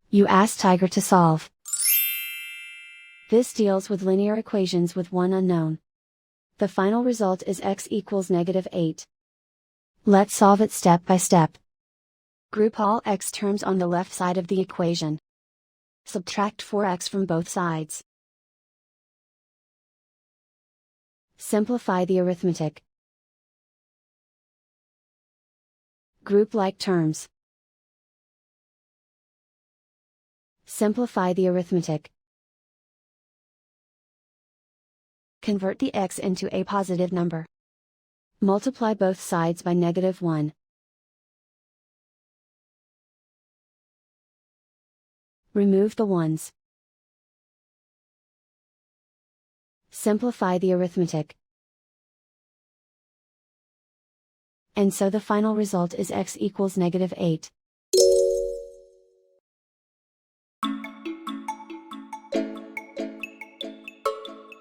You ask Tiger to solve. This deals with linear equations with one unknown. The final result is x equals -8. Let's solve it step by step. Group all x terms on the left side of the equation. Subtract 4x from both sides. Simplify the arithmetic. Group like terms. Simplify the arithmetic. Convert the x into a positive number. Multiply both sides by -1. Remove the ones. Simplify the arithmetic. And so the final result is x equals -8.